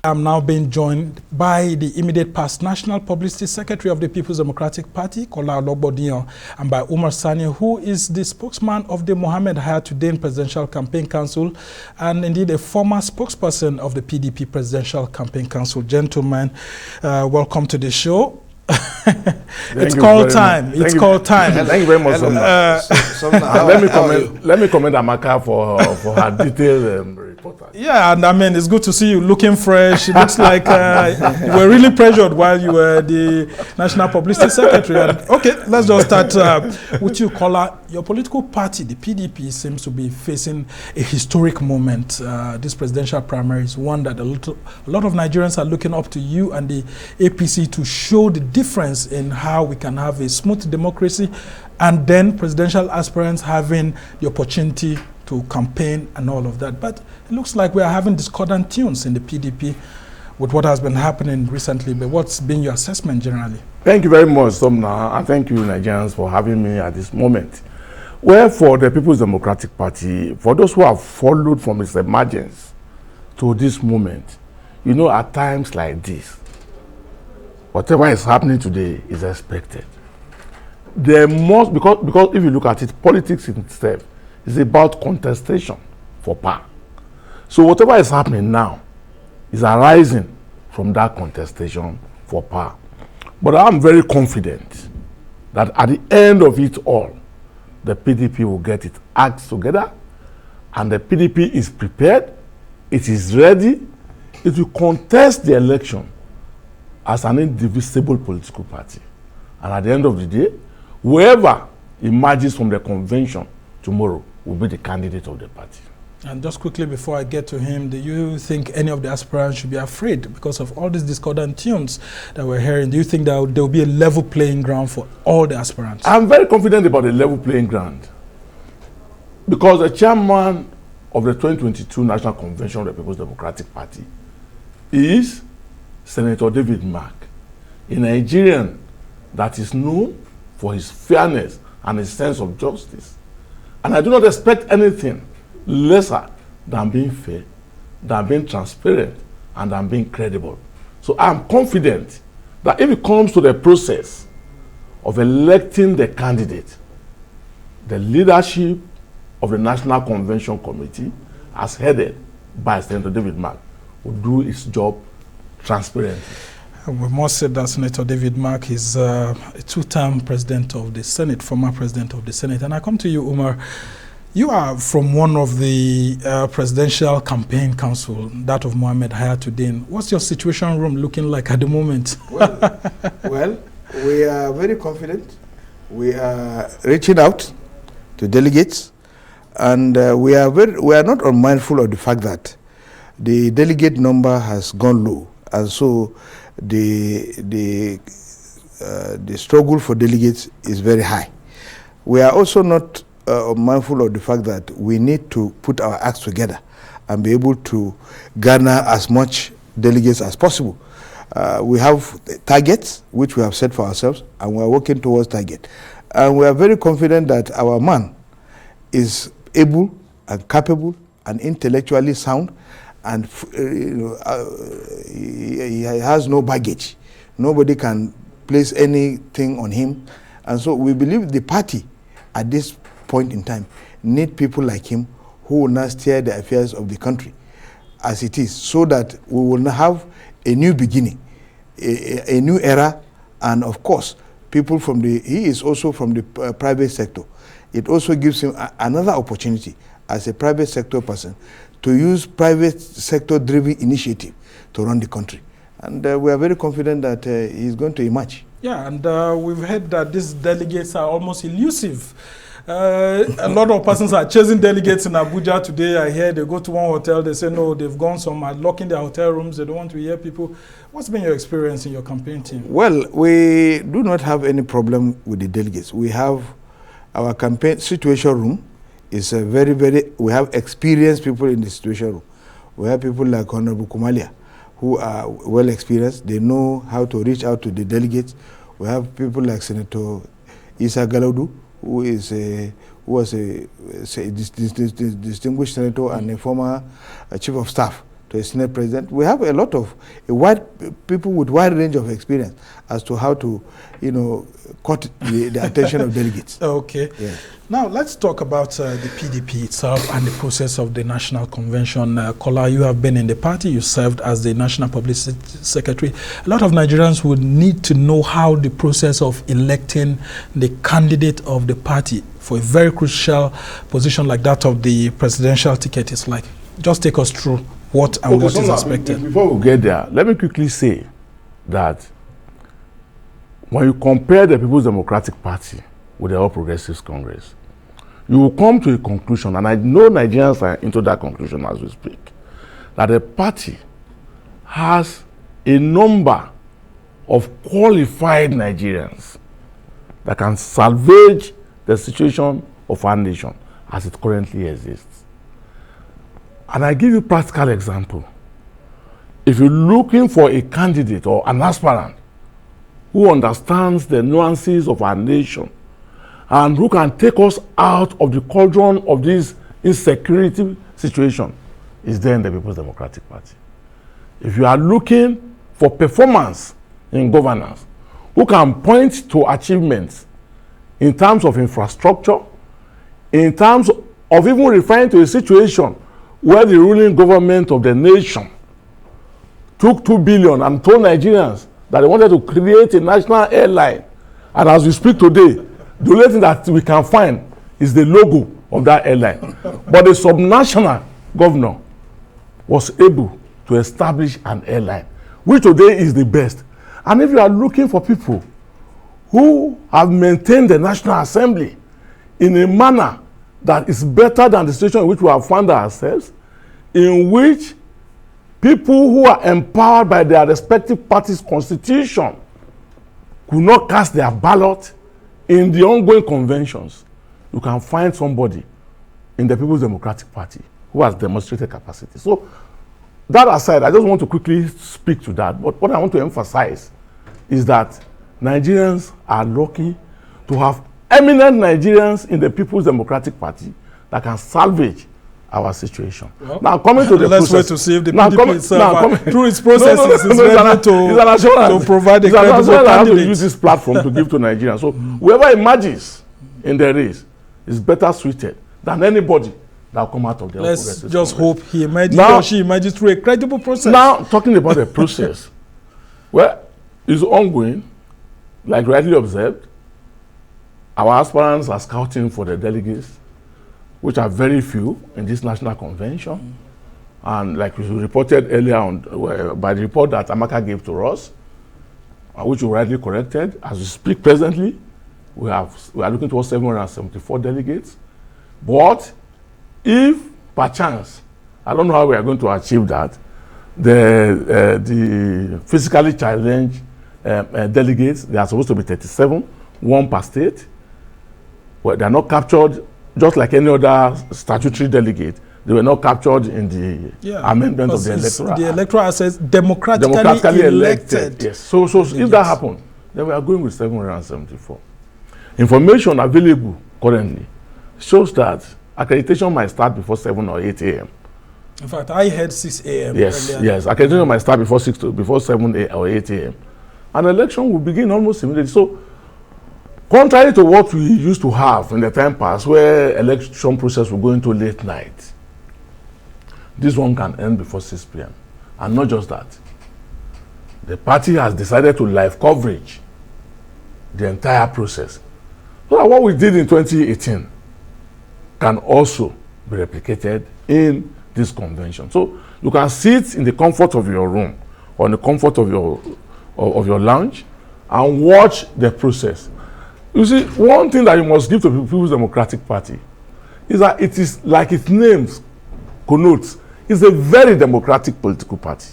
I'm now being joined by the immediate past National Publicity Secretary of the Peoples Democratic Party, Kola Ologbondiyan, and by Umar Sani, who is the spokesman of the Mohammed Hayatu-Deen Presidential Campaign Council, and indeed a former spokesperson of the PDP Presidential Campaign Council. Gentlemen, welcome to the show. It's call time. It's call time. Thank you very much. Let me comment Amaka for her detailed report. Yeah, and I mean, it's good to see you looking fresh. It looks like you were really pressured while you were the National Publicity Secretary. And, okay, let's just start with you, Kola. Your political party, the PDP, seems to be facing a historic moment. This presidential primary is one that a lot of Nigerians are looking up to you and the APC to show the difference in how we can have a smooth democracy, and then presidential aspirants having the opportunity to campaign and all of that. But it looks like we are having discordant tunes in the PDP with what has been happening recently. But what's been your assessment generally? Thank you very much, Somna, and thank you, Nigerians, for having me at this moment. Well, for the People's Democratic Party, for those who have followed from its emergence to this moment, you know, at times like this, whatever is happening today is expected. There must, because if you look at it, politics in itself is about contestation for power. So whatever is happening now is arising from that contestation for power. But I'm very confident that at the end of it all, the PDP will get its acts together, and the PDP is prepared, it is ready, it will contest the election as an indivisible political party. And at the end of the day, whoever emerges from the convention tomorrow will be the candidate of the party. And just quickly before I get to him, do you think any of the aspirants should be afraid because of all these discordant tunes that we're hearing? Do you think that there will be a level playing ground for all the aspirants? I'm very confident about the level playing ground, because the chairman of the 2022 National Convention of the People's Democratic Party is Senator David Mark, a Nigerian that is known for his fairness and his sense of justice. And I do not expect anything lesser than being fair, than being transparent, and than being credible. So I'm confident that if it comes to the process of electing the candidate, the leadership of the National Convention Committee, as headed by Senator David Mark, will do its job transparently. We must say that Senator David Mark is a two-term president of the Senate, former president of the Senate. And I come to you, Umar. You are from one of the presidential campaign council, that of Mohammed Hayatu-Deen. What's your situation room looking like at the moment? Well, we are very confident. We are reaching out to delegates, and we are not unmindful of the fact that the delegate number has gone low, and so the struggle for delegates is very high. We are also not mindful of the fact that we need to put our acts together and be able to garner as much delegates as possible. We have targets which we have set for ourselves, and we are working towards target. And we are very confident that our man is able and capable and intellectually sound, and he has no baggage. Nobody can place anything on him. And so we believe the party at this point in time need people like him who will now steer the affairs of the country as it is, so that we will now have a new beginning, a new era. And of course, people from he is also from the private sector. It also gives him another opportunity as a private sector person to use private sector driven initiative to run the country. And we are very confident that he's going to emerge. Yeah, and we've heard that these delegates are almost elusive. A lot of persons are chasing delegates in Abuja today. I hear they go to one hotel, they say no, they've gone some, are locking their hotel rooms, they don't want to hear people. What's been your experience in your campaign team? Well, we do not have any problem with the delegates. We have our campaign situation room is a we have experienced people in the situation room. We have people like Honorable Kumalia, who are well experienced. They know how to reach out to the delegates. We have people like Senator Isa Galaudu, who was a distinguished senator and a former chief of staff to to a Senate president. We have a lot of people with wide range of experience as to how to, caught the attention of delegates. Okay. Yeah. Now, let's talk about the PDP itself and the process of the National Convention. Kola, you have been in the party. You served as the National Publicity Secretary. A lot of Nigerians would need to know how the process of electing the candidate of the party for a very crucial position like that of the presidential ticket is like. Just take us through what and what is expected. Before we get there, let me quickly say that when you compare the Peoples Democratic Party with the All Progressives Congress, you will come to a conclusion, and I know Nigerians are into that conclusion as we speak, that the party has a number of qualified Nigerians that can salvage the situation of our nation as it currently exists. And I give you a practical example. If you're looking for a candidate or an aspirant who understands the nuances of our nation and who can take us out of the cauldron of this insecurity situation, is there in the People's Democratic Party. If you are looking for performance in governance, who can point to achievements in terms of infrastructure, in terms of even referring to a situation where the ruling government of the nation took 2 billion and told Nigerians that they wanted to create a national airline. And as we speak today, the only thing that we can find is the logo of that airline. But the subnational governor was able to establish an airline, which today is the best. And if you are looking for people who have maintained the National Assembly in a manner that is better than the situation in which we have found ourselves, in which people who are empowered by their respective parties' constitution could not cast their ballot in the ongoing conventions, you can find somebody in the People's Democratic Party who has demonstrated capacity. So, that aside, I just want to quickly speak to that. But what I want to emphasize is that Nigerians are lucky to have eminent Nigerians in the People's Democratic Party that can salvage our situation. Well, now, coming to the let's process, wait to see if the PDP itself, through its processes, is ready to provide a credible candidate. I have to use this platform to give to Nigerians. So, whoever emerges in the race is better suited than anybody that will come out of the Let's just hope he emerges or she emerges through a credible process. Now, talking about the process, well, it's ongoing, like rightly observed. Our aspirants are scouting for the delegates, which are very few in this national convention. And like we reported earlier on, by the report that Amaka gave to us, which we rightly corrected, as we speak presently, we are looking towards 774 delegates. But if, perchance, I don't know how we are going to achieve that, the physically challenged delegates, they are supposed to be 37, one per state. Well, they are not captured just like any other statutory delegate. They were not captured in the amendment of the electoral act. The electoral act says democratically elected. Yes. So if that happened, then we are going with 774. Information available currently shows that accreditation might start before 7 or 8 a.m. In fact, I heard 6 a.m. Yes. Accreditation might start before 7 or 8 a.m. An election will begin almost immediately. So, contrary to what we used to have in the time past, where election process will go into late night, this one can end before 6 p.m. And not just that. The party has decided to live coverage the entire process. So that what we did in 2018 can also be replicated in this convention. So you can sit in the comfort of your room or in the comfort of your lounge and watch the process. You see, one thing that you must give to the People's Democratic Party is that it is, like its name connotes, it's a very democratic political party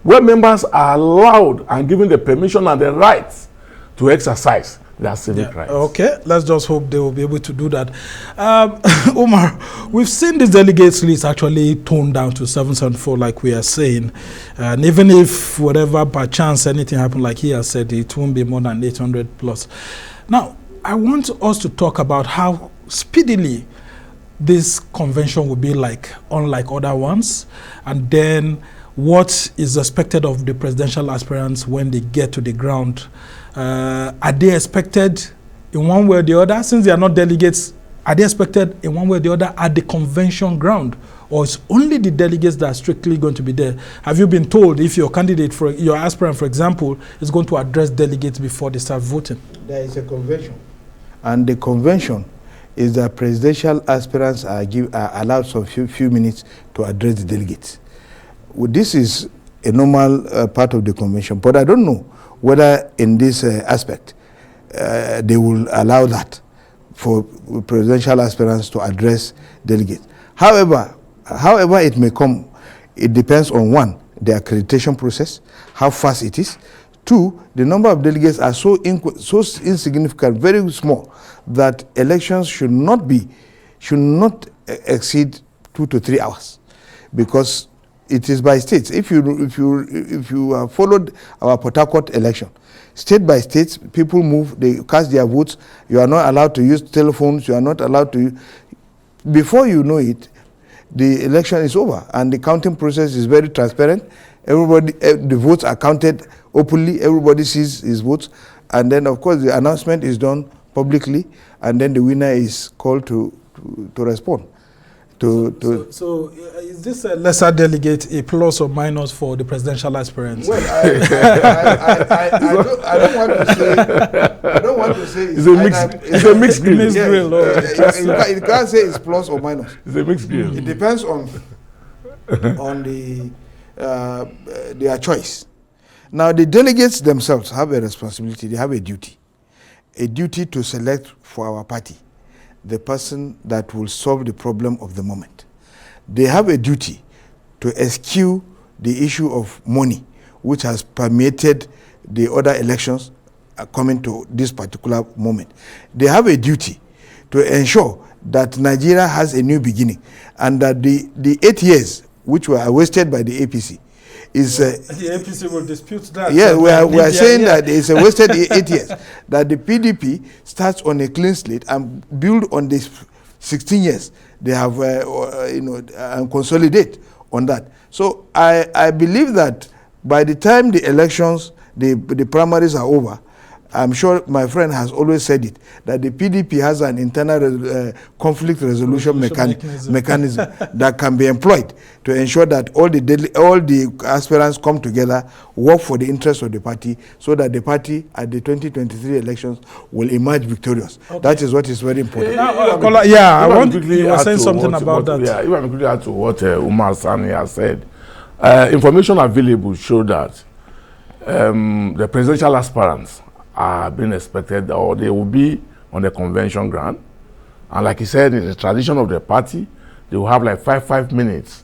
where members are allowed and given the permission and the rights to exercise their civic rights. Okay, let's just hope they will be able to do that. Umar, we've seen this delegates list actually toned down to 774, like we are saying. And even if whatever, by chance, anything happened, like he has said, it won't be more than 800 plus. Now, I want us to talk about how speedily this convention will be like, unlike other ones, and then what is expected of the presidential aspirants when they get to the ground. Are they expected in one way or the other, since they are not delegates, are they expected in one way or the other at the convention ground, or it's only the delegates that are strictly going to be there? Have you been told if your candidate, for your aspirant, for example, is going to address delegates before they start voting? There is a convention, and the convention is that presidential aspirants are allowed some few minutes to address the delegates. Well, this is a normal part of the convention, but I don't know whether in this aspect they will allow that for presidential aspirants to address delegates. However it may come, it depends on, one, the accreditation process, how fast it is. Two, the number of delegates are so insignificant, very small, that elections should not exceed 2 to 3 hours, because it is by states. If you have followed our Port Harcourt election, state by state, people move, they cast their votes. You are not allowed to use telephones. You are not allowed to. Before you know it, the election is over, and the counting process is very transparent. Everybody, the votes are counted openly. Everybody sees his votes, and then of course the announcement is done publicly, and then the winner is called to respond. So is this a lesser delegate a plus or minus for the presidential aspirants? Well, I don't want to say it's a mixed grill. You can't say it's plus or minus. It's a mixed grill. It depends on their choice. Now, the delegates themselves have a responsibility. They have a duty to select for our party the person that will solve the problem of the moment. They have a duty to eschew the issue of money, which has permeated the other elections coming to this particular moment. They have a duty to ensure that Nigeria has a new beginning, and that the 8 years which were wasted by the APC is... the APC will dispute that. Yeah, we are saying that it's a wasted 8 years. That the PDP starts on a clean slate and build on this 16 years. They have, and consolidate on that. So I believe that by the time the elections, the primaries are over, I'm sure my friend has always said it, that the PDP has an internal conflict resolution mechanism that can be employed to ensure that all the aspirants come together, work for the interest of the party, so that the party at the 2023 elections will emerge victorious. Okay. That is what is very important. You were saying something about that. Yeah, if I quickly add to what Umar Sani has said, information available show that the presidential aspirants are being expected, or they will be on the convention ground. And like he said, in the tradition of the party, they will have like five minutes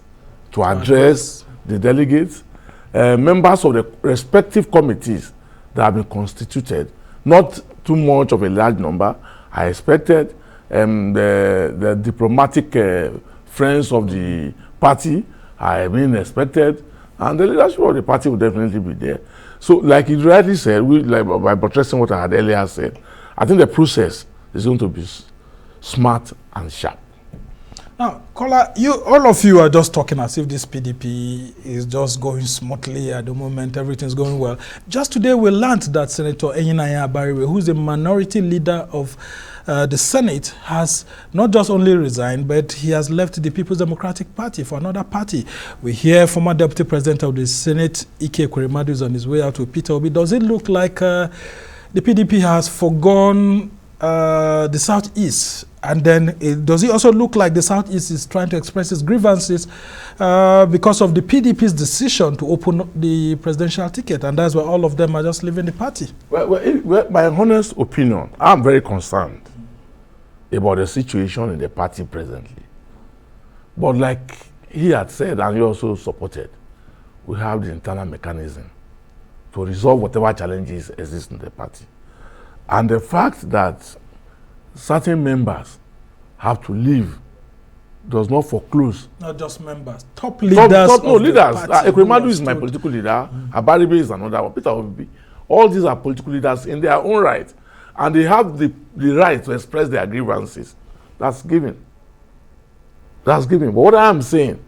to address the delegates. Members of the respective committees that have been constituted, not too much of a large number, are expected. The diplomatic friends of the party are being expected, and the leadership of the party will definitely be there. So, like you rightly said, by buttressing what I had earlier said, I think the process is going to be smart and sharp. Now, Kola, all of you are just talking as if this PDP is just going smoothly at the moment, everything's going well. Just today we learned that Senator Enyinaya Abariwe, who's the minority leader of the Senate, has not just only resigned, but he has left the Peoples Democratic Party for another party. We hear former Deputy President of the Senate, Ike Ekweremadu, is on his way out to Peter Obi. Does it look like the PDP has forgone the Southeast? And then does it also look like the Southeast is trying to express its grievances because of the PDP's decision to open the presidential ticket, and that's why all of them are just leaving the party? Well, my honest opinion, I'm very concerned about the situation in the party presently. But like he had said, and he also supported, we have the internal mechanism to resolve whatever challenges exist in the party. And the fact that certain members have to leave does not foreclose. Not just members, top leaders. Leaders. Ekweremadu is my political leader. Abaribe is another one. Peter Obi. All these are political leaders in their own right, and they have the right to express their grievances. That's given. That's given. But what I am saying,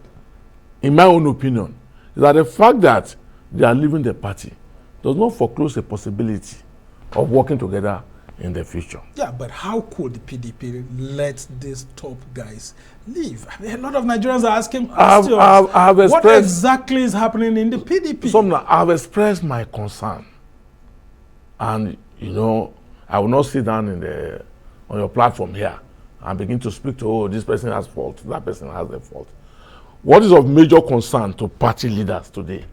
in my own opinion, is that the fact that they are leaving the party does not foreclose the possibility of working together in the future. Yeah, but how could the PDP let these top guys leave? I mean, a lot of Nigerians are asking questions. What exactly is happening in the PDP? I've expressed my concern. And, you know, I will not sit down on your platform here and begin to speak to, oh, this person has fault, that person has a fault. What is of major concern to party leaders today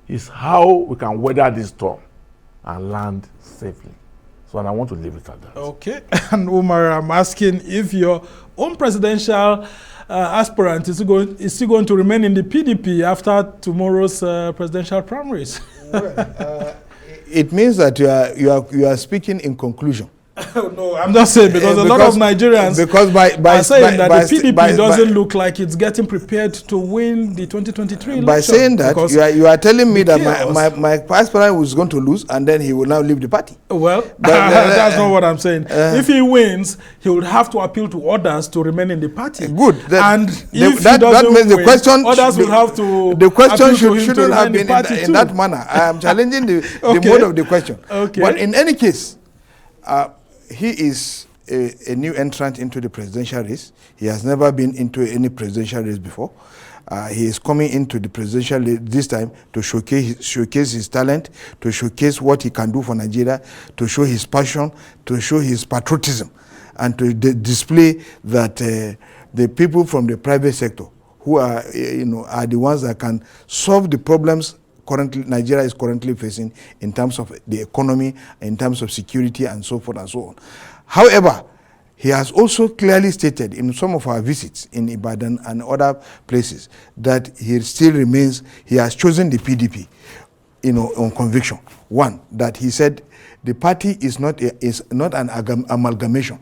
is how we can weather this storm and land safely. So, and I want to leave it at that. Okay. And Umar, I'm asking if your own presidential aspirant is still going to remain in the PDP after tomorrow's presidential primaries. Well, it means that you are speaking in conclusion. No, I'm not saying because a lot of Nigerians are saying that the PDP doesn't look like it's getting prepared to win the 2023 election. By saying that, you are telling me that my aspirant was going to lose and then he will now leave the party. Well, that's not what I'm saying. If he wins, he would have to appeal to others to remain in the party. Good. And if he doesn't win, the question, others will have to. The question shouldn't have been in that manner. I am challenging the mode of the question. Okay. But in any case, he is a new entrant into the presidential race. He has never been into any presidential race before. He is coming into the presidential race this time to showcase his talent, to showcase what he can do for Nigeria, to show his passion, to show his patriotism, and to display that the people from the private sector who are the ones that can solve the problems Nigeria is currently facing in terms of the economy, in terms of security, and so forth and so on. However, he has also clearly stated in some of our visits in Ibadan and other places that he still remains, he has chosen the PDP, on conviction. One, that he said the party is not an amalgamation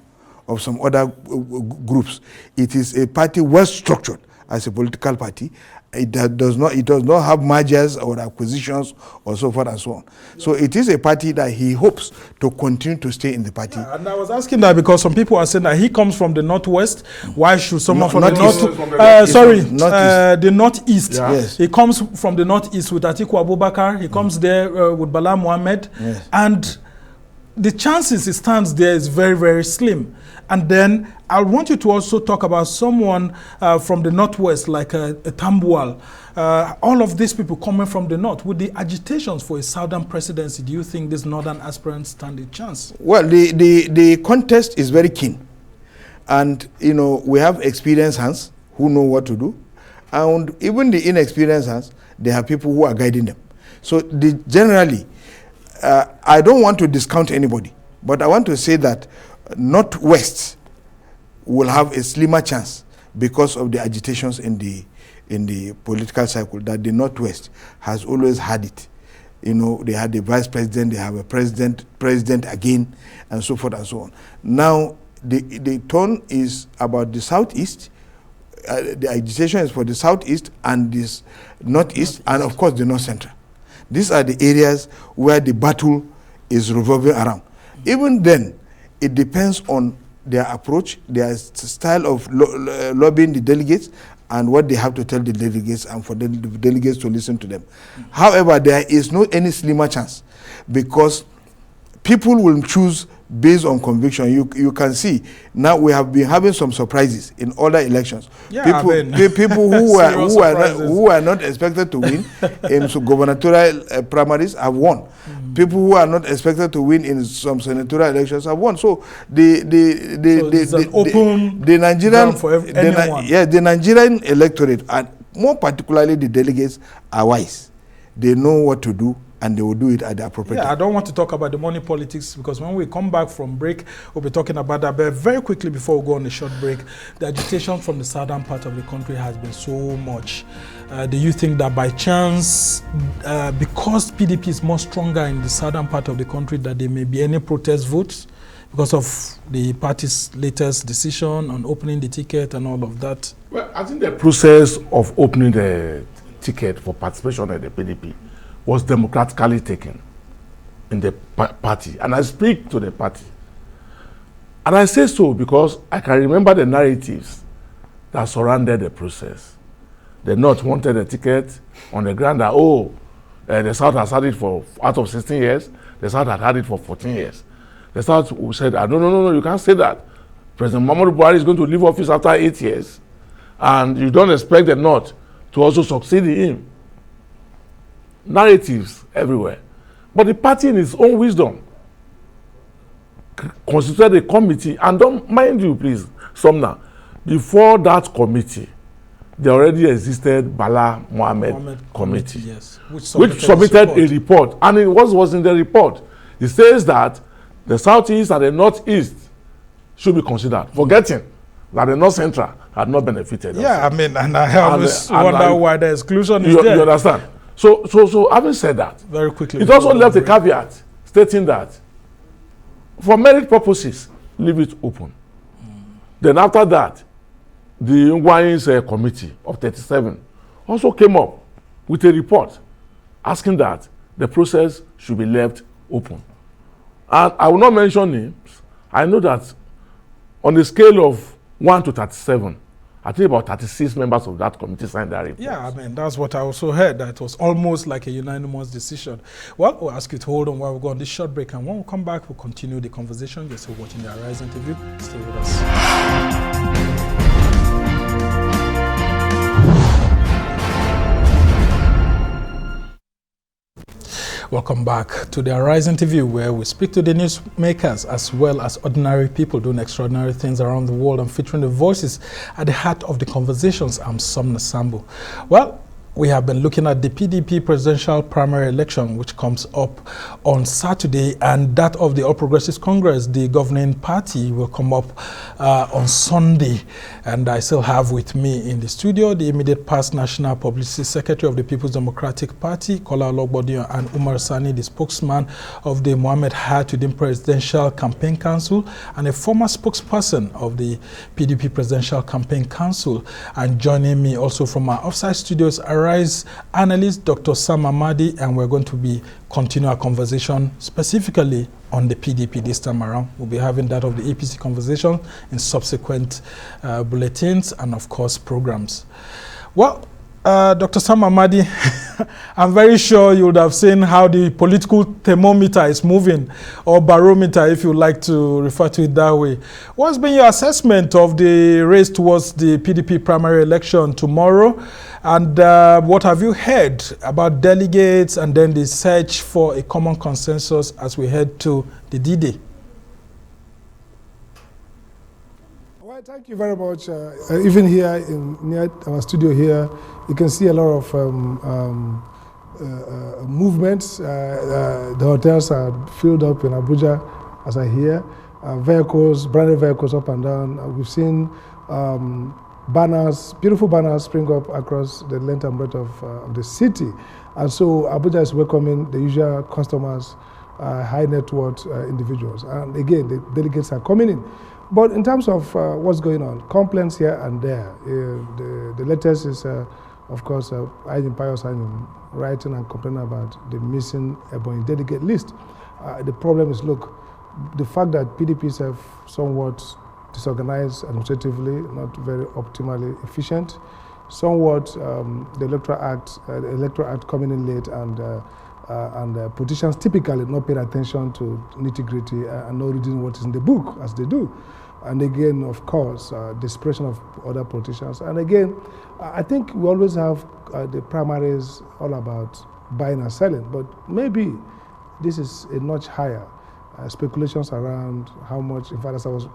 of some other groups. It is a party well structured as a political party. It does not have mergers or acquisitions or so forth and so on. So it is a party that he hopes to continue to stay in the party. Yeah, and I was asking that because some people are saying that he comes from the northwest. Why should someone from the northeast? Yeah. Yes. He comes from the northeast with Atiku Abubakar. He comes there with Bala Mohammed. Yes. And the chances he stands there is very, very slim. And then I want you to also talk about someone from the northwest, like Tambuwal. All of these people coming from the north. With the agitations for a southern presidency, do you think these northern aspirants stand a chance? Well, the contest is very keen. And, we have experienced hands who know what to do. And even the inexperienced hands, they have people who are guiding them. So generally, I don't want to discount anybody, but I want to say that Northwest will have a slimmer chance because of the agitations in the political cycle that the Northwest has always had it. They had the vice president, they have a president again, and so forth and so on. Now, the turn is about the Southeast. The agitation is for the Southeast and this Northeast, and of course the North Central. These are the areas where the battle is revolving around. Even then, it depends on their approach, their style of lobbying the delegates, and what they have to tell the delegates, and for the delegates to listen to them. However, there is no any slimmer chance, because people will choose based on conviction. You can see now we have been having some surprises in other elections. Yeah, people who are not expected to win in gubernatorial primaries have won. People who are not expected to win in some senatorial elections have won. So the Nigerian electorate, and more particularly the delegates, are wise. They know what to do, and they will do it at the appropriate time. I don't want to talk about the money politics, because when we come back from break, we'll be talking about that. But very quickly, before we go on a short break, the agitation from the southern part of the country has been so much. Do you think that by chance, because PDP is more stronger in the southern part of the country, that there may be any protest votes because of the party's latest decision on opening the ticket and all of that? Well, I think the process of opening the ticket for participation in the PDP was democratically taken in the party. And I speak to the party. And I say so because I can remember the narratives that surrounded the process. The North wanted a ticket on the ground that, the South has had it for out of 16 years, the South had it for 14 years. The South said, no, you can't say that. President Muhammadu Buhari is going to leave office after 8 years, and you don't expect the North to also succeed in him. Narratives everywhere. But the party in its own wisdom constituted a committee, and don't mind you, please, Sumner, before that committee, there already existed Bala Mohammed Committee, yes, which submitted a report. And it was in the report. It says that the Southeast and the Northeast should be considered, forgetting that the North Central had not benefited. Yeah, also. And I always wonder why the exclusion is there. You understand? So having said that, very quickly, it also left a caveat stating that for merit purposes, leave it open. Then after that, the Ngwany's committee of 37 also came up with a report asking that the process should be left open. And I will not mention names. I know that on a scale of 1 to 37, I think about 36 members of that committee signed that report. Yeah, that's what I also heard, that it was almost like a unanimous decision. Well, we'll ask you to hold on while we go on this short break, and when we come back, we'll continue the conversation. You're still watching the Arise interview. Stay with us. Welcome back to the Arise interview, where we speak to the newsmakers as well as ordinary people doing extraordinary things around the world and featuring the voices at the heart of the conversations. I'm Sumner Sambu. Well, we have been looking at the PDP presidential primary election, which comes up on Saturday, and that of the All Progressives Congress, the governing party, will come up on Sunday. And I still have with me in the studio the immediate past National Publicity Secretary of the Peoples Democratic Party, Kola Ologbondiyan, and Umar Sani, the spokesman of the Mohammed Hayatu-Deen Presidential Campaign Council, and a former spokesperson of the PDP Presidential Campaign Council. And joining me also from our offsite studios, Arise Analyst Dr. Amadi, and we're going to continue our conversation specifically on the PDP this time around. We'll be having that of the APC conversation in subsequent bulletins and, of course, programs. Well, Dr. Amadi, I'm very sure you would have seen how the political thermometer is moving, or barometer, if you like to refer to it that way. What's been your assessment of the race towards the PDP primary election tomorrow? And what have you heard about delegates and then the search for a common consensus as we head to the D-Day? Well, thank you very much. Even here near our studio here, you can see a lot of movements. The hotels are filled up in Abuja, as I hear. Vehicles, branded vehicles up and down. We've seen banners, beautiful banners spring up across the length and breadth of the city. And so Abuja is welcoming the usual customers, high net worth individuals. And again, the delegates are coming in. But in terms of what's going on, complaints here and there. The latest is, of course, Agent Pius writing and complaining about the missing Ebonyi delegate list. The problem is, look, the fact that PDPs have somewhat disorganized administratively, not very optimally efficient, somewhat the Electoral Act coming in late, and politicians typically not paying attention to nitty-gritty and not reading what is in the book as they do. And again, of course, desperation of other politicians. And again, I think we always have the primaries all about buying and selling, but maybe this is a notch higher. Speculations around how much, in fact, as I was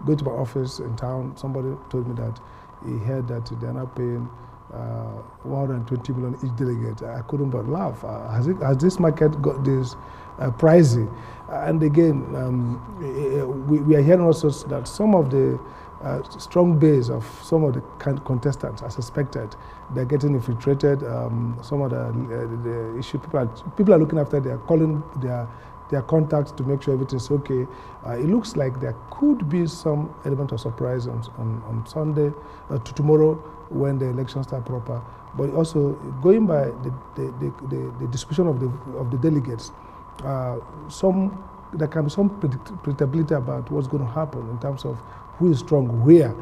going to my office in town, somebody told me that he heard that they're now paying 120 million each delegate. I couldn't but laugh. Has this market got this pricey? And again, we are hearing also that some of the strong base of some of the contestants are suspected. They're getting infiltrated. Some of the issue, people are looking after, they're calling their contacts to make sure everything's okay. It looks like there could be some element of surprise on Sunday, to tomorrow, when the elections start proper. But also going by the distribution of the delegates, there can be some predictability about what's going to happen in terms of who is strong where.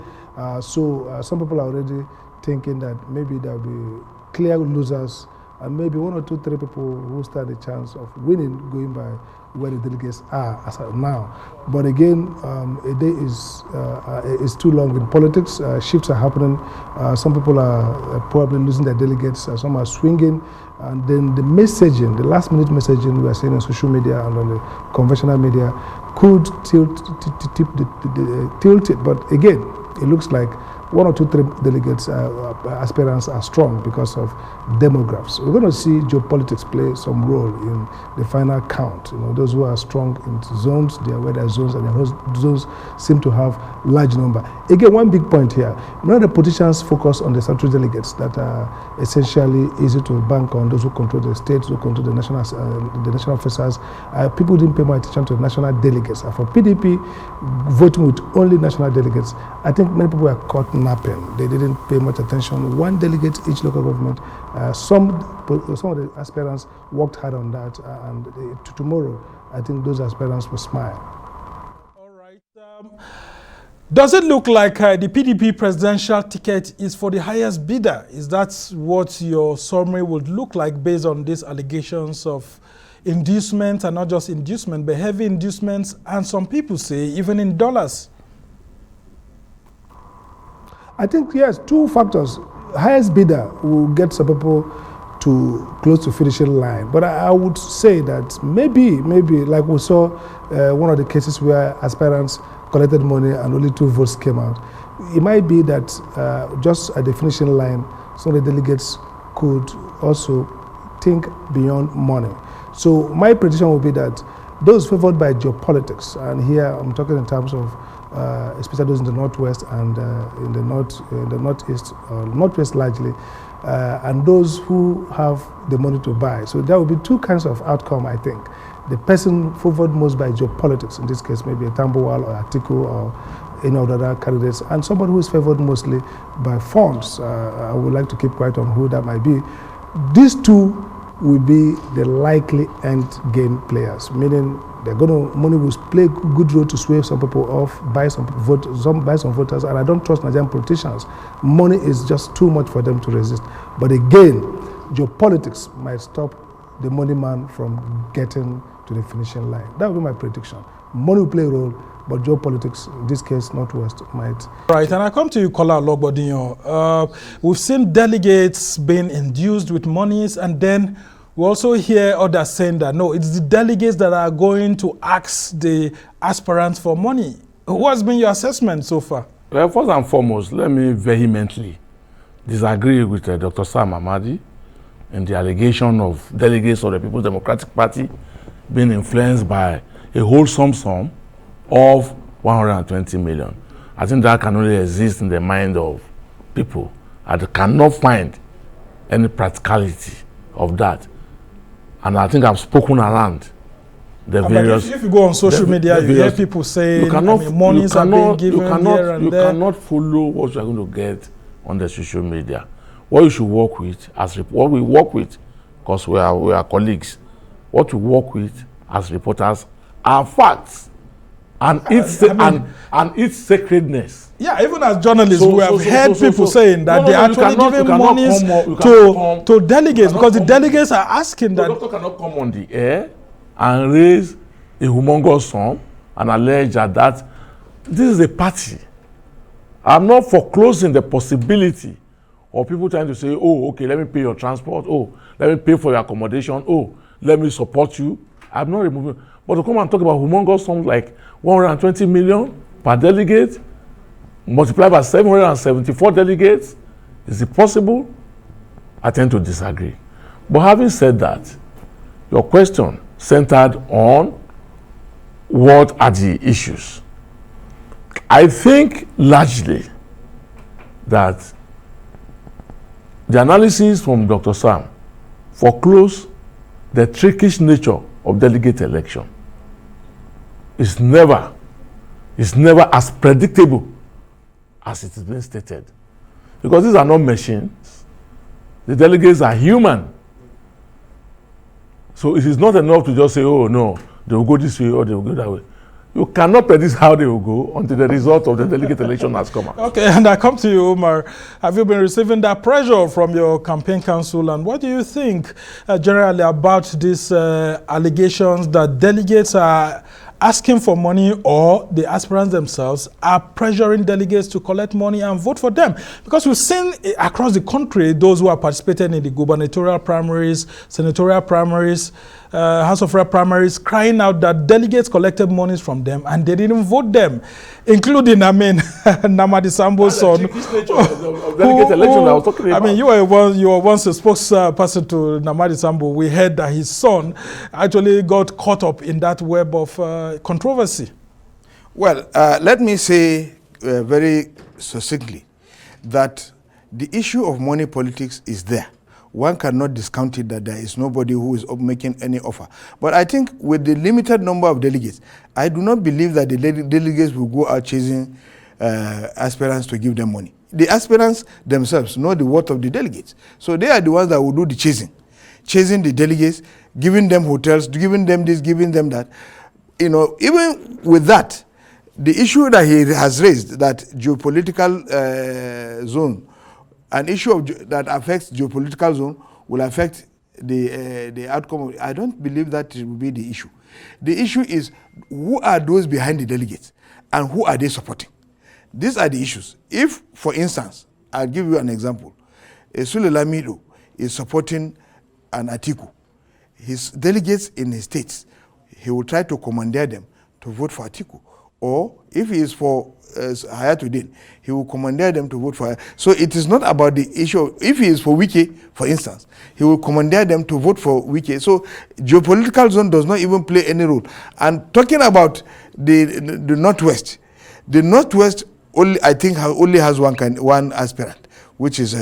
So some people are already thinking that maybe there'll be clear losers and maybe 1 or 2, 3 people who stand a chance of winning going by where the delegates are as of now. But again, a day is too long in politics. Shifts are happening. Some people are probably losing their delegates. Some are swinging. And then the messaging, the last minute messaging we are seeing on social media and on the conventional media could tilt it. But again, it looks like 1 or 2, 3 delegates, aspirants are strong because of demographics. We're going to see geopolitics play some role in the final count. You know, those who are strong in zones, they are where their zones, and those zones seem to have large number. Again, one big point here, none of the politicians focus on the central delegates that are essentially easy to bank on, those who control the states, who control the national officers. People didn't pay more attention to the national delegates. For PDP, voting with only national delegates, I think many people were caught napping. They didn't pay much attention. 1 delegate each local government. Some of the aspirants worked hard on that, and tomorrow, I think those aspirants will smile. All right. Does it look like the PDP presidential ticket is for the highest bidder? Is that what your summary would look like based on these allegations of inducement, and not just inducement, but heavy inducements, and some people say even in dollars? I think, yes, 2 factors. Highest bidder will get some people to close to finishing line. But I would say that maybe, like we saw one of the cases where aspirants collected money and only 2 votes came out. It might be that just at the finishing line, some of the delegates could also think beyond money. So my prediction will be that those favored by geopolitics, and here I'm talking in terms of especially those in the northwest and in the northeast, northwest largely, and those who have the money to buy. So there will be 2 kinds of outcome, I think. The person favored most by geopolitics, in this case maybe a Tambuwal or Atiku or any of the other candidates, and somebody who is favored mostly by funds. I would like to keep quiet on who that might be. These 2 will be the likely end game players, meaning money will play a good role to sway some people off, buy some voters, and I don't trust Nigerian politicians. Money is just too much for them to resist. But again, geopolitics might stop the money man from getting to the finishing line. That will be my prediction. Money will play a role, but geopolitics, in this case, Northwest, might. Right, and I come to you, Kola Ologbondiyan. We've seen delegates being induced with monies, and then we also hear others saying that, no, it's the delegates that are going to ask the aspirants for money. What's been your assessment so far? Well, first and foremost, let me vehemently disagree with Dr. Sam Amadi and the allegation of delegates of the Peoples Democratic Party being influenced by a wholesome sum of 120 million. I think that can only exist in the mind of people. I cannot find any practicality of that. And I think I've spoken around the various... If you go on social media, you hear people saying monies are being given here and there. You cannot follow what you're going to get on the social media. What you should work with, what we work with, because we are colleagues, what we work with as reporters are facts and its sacredness. Yeah, even as journalists, we have heard people saying that they are actually giving monies to delegates, because the delegates are asking that. The doctor cannot come on the air and raise a humongous sum and allege that this is a party. I'm not foreclosing the possibility of people trying to say, oh, okay, let me pay your transport. Oh, let me pay for your accommodation. Oh, let me support you. I'm not removing. But to come and talk about humongous sums like 120 million per delegate, multiplied by 774 delegates, is it possible? I tend to disagree. But having said that, your question centered on what are the issues. I think largely that the analysis from Dr. Sam foreclosed the trickish nature of delegate election. It's never as predictable as it has been stated. Because these are not machines. The delegates are human. So it is not enough to just say, oh no, they will go this way or they will go that way. You cannot predict how they will go until the result of the delegate election has come out. Okay, and I come to you, Umar. Have you been receiving that pressure from your campaign council? And what do you think generally about these allegations that delegates are asking for money, or the aspirants themselves are pressuring delegates to collect money and vote for them? Because we've seen across the country those who are participating in the gubernatorial primaries, senatorial primaries, House of Rep primaries, crying out that delegates collected monies from them and they didn't vote them, including, Amadi Sambo's son. Delegate election I was talking about. You were once a spokesperson to Amadi Sambo. We heard that his son actually got caught up in that web of controversy. Well, let me say very succinctly that the issue of money politics is there. One cannot discount it that there is nobody who is making any offer. But I think with the limited number of delegates, I do not believe that the delegates will go out chasing aspirants to give them money. The aspirants themselves know the worth of the delegates. So they are the ones that will do the chasing the delegates, giving them hotels, giving them this, giving them that. Even with that, the issue that he has raised, that geopolitical zone, an issue that affects geopolitical zone will affect the outcome. I don't believe that will be the issue. The issue is who are those behind the delegates and who are they supporting? These are the issues. If, for instance, I'll give you an example. Sule Lamido is supporting an Atiku. His delegates in his states, he will try to commandeer them to vote for Atiku. Or if he is for Hayatu-Deen, he will commandeer them to vote for her. So it is not about the issue of, if he is for Wike, for instance, he will commandeer them to vote for Wike. So geopolitical zone does not even play any role. And talking about the Northwest, the Northwest only, I think, only has one aspirant, which is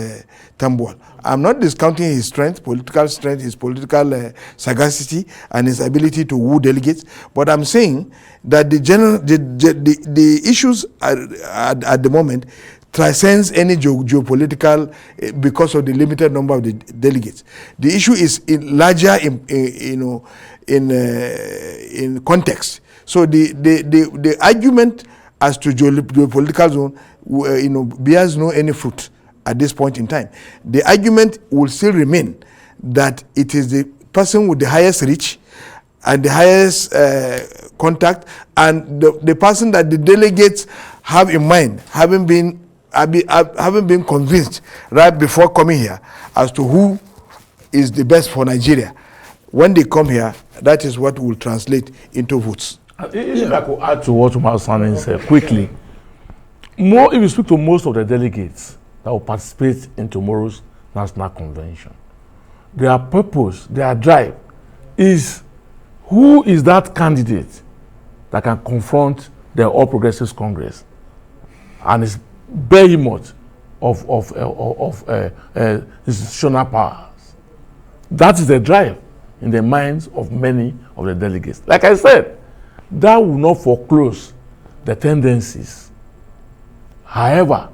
Tambuwal. I'm not discounting his strength, his political sagacity, and his ability to woo delegates. But I'm saying that the issues at the moment transcends any geopolitical because of the limited number of the delegates. The issue is larger in context. So the argument as to geopolitical zone, bears no any fruit at this point in time. The argument will still remain that it is the person with the highest reach and the highest contact, and the person that the delegates have in mind, having been convinced right before coming here as to who is the best for Nigeria. When they come here, that is what will translate into votes. If I could add to what Umar Sani said quickly, if you speak to most of the delegates that will participate in tomorrow's national convention, their purpose, their drive is who is that candidate that can confront the All Progressives Congress and its behemoth of institutional powers. That is the drive in the minds of many of the delegates. Like I said, that will not foreclose the tendencies. However,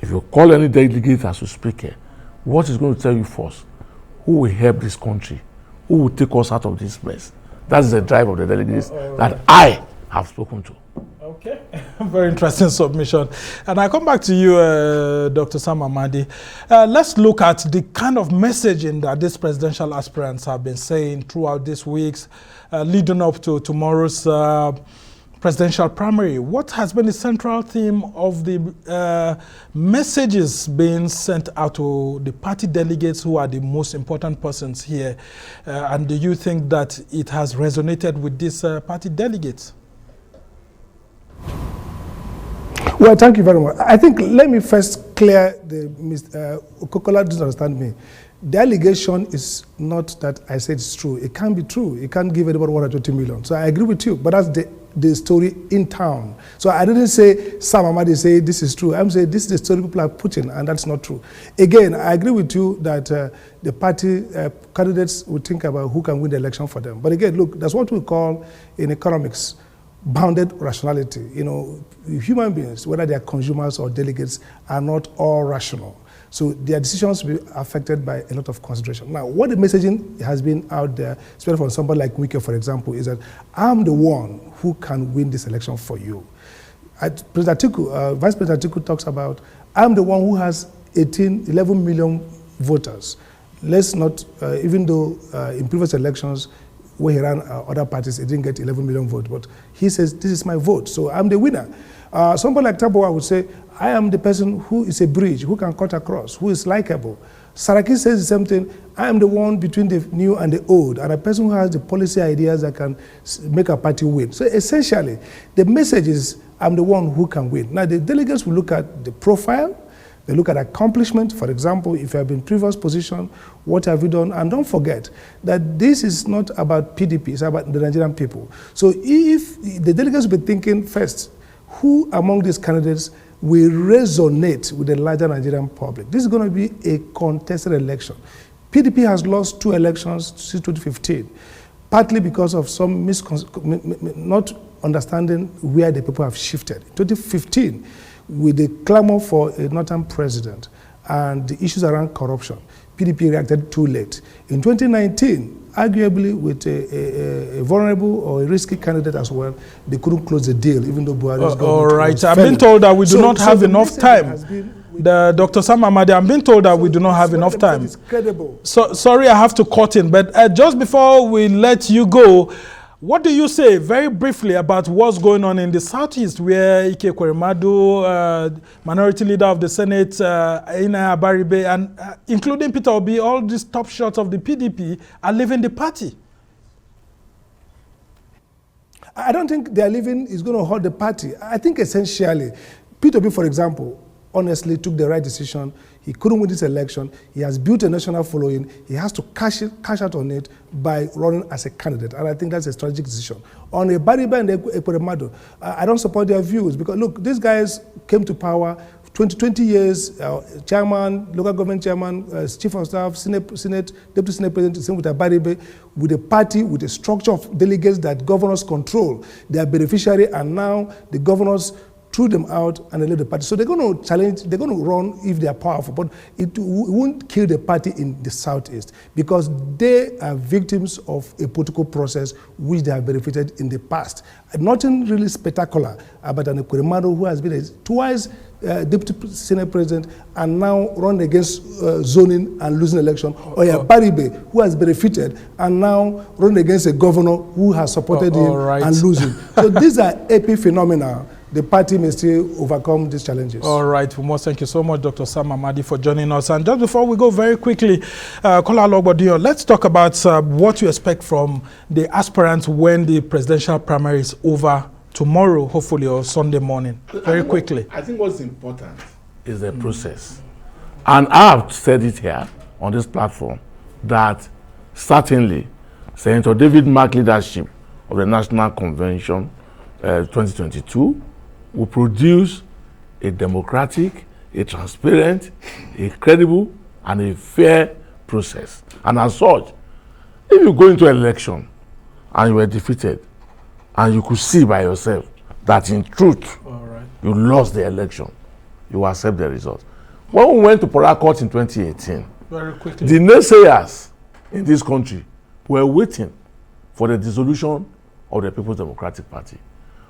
if you call any delegate as a speaker, what is going to tell you first? Who will help this country? Who will take us out of this mess? That's the drive of the delegates that I have spoken to. Okay, very interesting submission. And I come back to you, Dr. Sam Amadi. Let's look at the kind of messaging that these presidential aspirants have been saying throughout these weeks, leading up to tomorrow's presidential primary. What has been the central theme of the messages being sent out to the party delegates who are the most important persons here? And do you think that it has resonated with these party delegates? Well, thank you very much. I think let me first clear the Kola doesn't understand me. The allegation is not that I said it's true. It can't be true. It can't give anybody 120 million. So I agree with you, but that's the story in town. So I didn't say Sam Amadi say this is true. I'm saying this is the story people are putting, and that's not true. Again, I agree with you that the party candidates would think about who can win the election for them. But again, look, that's what we call in economics bounded rationality. You know, human beings, whether they are consumers or delegates, are not all rational. So their decisions will be affected by a lot of consideration. Now, what the messaging has been out there, especially from somebody like Wike, for example, is that I'm the one who can win this election for you. President Atiku, Vice President Atiku talks about, I'm the one who has 11 million voters. Let's not, even though in previous elections, where he ran other parties, he didn't get 11 million votes, but he says, this is my vote, so I'm the winner. Somebody like Taboa would say, I am the person who is a bridge, who can cut across, who is likable. Saraki says the same thing, I am the one between the new and the old, and a person who has the policy ideas that can make a party win. So essentially, the message is, I'm the one who can win. Now, the delegates will look at the profile, they look at accomplishment. For example, if you have been in previous position, what have you done? And don't forget that this is not about PDP, it's about the Nigerian people. So if the delegates will be thinking first, who among these candidates will resonate with the larger Nigerian public? This is going to be a contested election. PDP has lost 2 elections since 2015, partly because of some not understanding where the people have shifted. In 2015, with the clamor for a northern president and the issues around corruption, PDP reacted too late. In 2019, arguably with a vulnerable or a risky candidate as well, they couldn't close the deal, even though Buhari's government all right, was I've been told that we do not have enough time. Dr. Sam Amadi, I'm being told that we do not have enough time. It's credible. So sorry, I have to cut in, but just before we let you go, what do you say, very briefly, about what's going on in the Southeast, where Ike Ekweremadu, minority leader of the Senate, Ina Abaribe, and including Peter Obi, all these top shots of the PDP are leaving the party? I don't think their leaving is going to hurt the party. I think essentially, Peter Obi, for example, honestly took the right decision. He couldn't win this election. He has built a national following. He has to cash out on it by running as a candidate. And I think that's a strategic decision. On Bariba and Ekweremadu, I don't support their views because, look, these guys came to power 20 years, chairman, local government chairman, chief of staff, Senate, deputy Senate president, same with Abaribe, with a party, with a structure of delegates that governors control. They are beneficiary, and now the governors threw them out and they left the party. So they're going to challenge, they're going to run if they are powerful, but it won't kill the party in the Southeast because they are victims of a political process which they have benefited in the past. Nothing really spectacular about an Ekweremadu who has been twice deputy Senate president and now run against zoning and losing election, or Baribe who has benefited and now run against a governor who has supported him and losing. So these are epic phenomena. The party may still overcome these challenges. All right, Umar, thank you so much, Dr. Sam Amadi, for joining us. And just before we go very quickly, Kola Ologbondiyan, let's talk about what you expect from the aspirants when the presidential primary is over tomorrow, hopefully, or Sunday morning. Very quickly. I think what's important is the process. And I've said it here on this platform that certainly Senator David Mark leadership of the National Convention 2022 will produce a democratic, a transparent, a credible, and a fair process. And as such, if you go into an election and you were defeated, and you could see by yourself that in truth, you lost the election, you accept the result. When we went to Port Harcourt in 2018, very quickly, the naysayers in this country were waiting for the dissolution of the Peoples Democratic Party.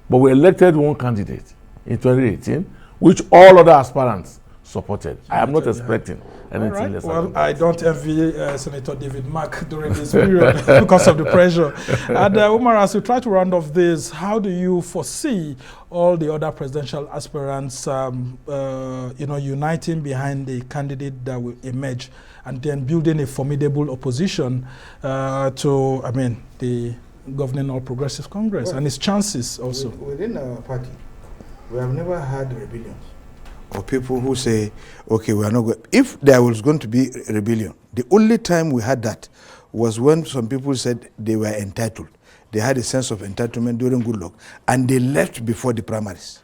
But we elected one candidate in 2018, which all other aspirants supported. I am not expecting anything less. Well, I don't envy Senator David Mark during this period because of the pressure. And Umar, as we try to round off this, how do you foresee all the other presidential aspirants uniting behind the candidate that will emerge and then building a formidable opposition to, the governing All Progressive Congress and its chances also? Within our party, we have never had rebellions or people who say, okay, we are not going. If there was going to be rebellion, the only time we had that was when some people said they were entitled. They had a sense of entitlement during good luck, and they left before the primaries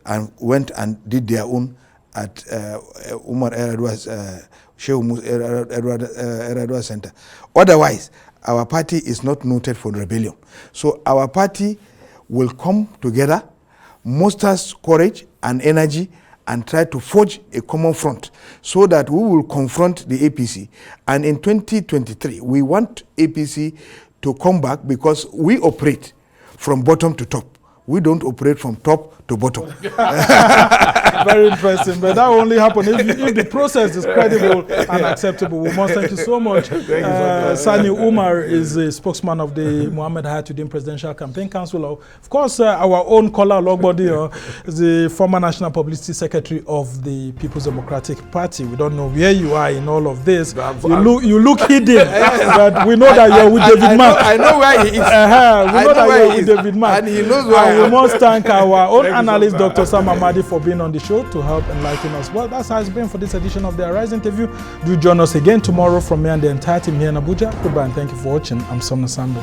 and went and did their own at Umar Erdogan Center. Otherwise, our party is not noted for rebellion. So our party will come together, muster courage and energy, and try to forge a common front so that we will confront the APC. And in 2023, we want APC to come back because we operate from bottom to top. We don't operate from top to bottom. Very interesting, but that will only happen if the process is credible and acceptable. We must thank you so much. Sani Umar is the spokesman of the Mohammed Hayatu-Deen Presidential Campaign Council. Of course, our own Kola Ologbondiyan is the former National Publicity Secretary of the Peoples Democratic Party. We don't know where you are in all of this. You look hidden, but we know that you're with David Mark. I know where he is. We know that you're with David Mark. And he knows where I am. We must thank our own analyst, Dr. Amadi, for being on the show to help enlighten us. Well, that's how it's been for this edition of the Arise interview. Do join us again tomorrow from me and the entire team here in Abuja. Goodbye and thank you for watching. I'm Somna Sambo.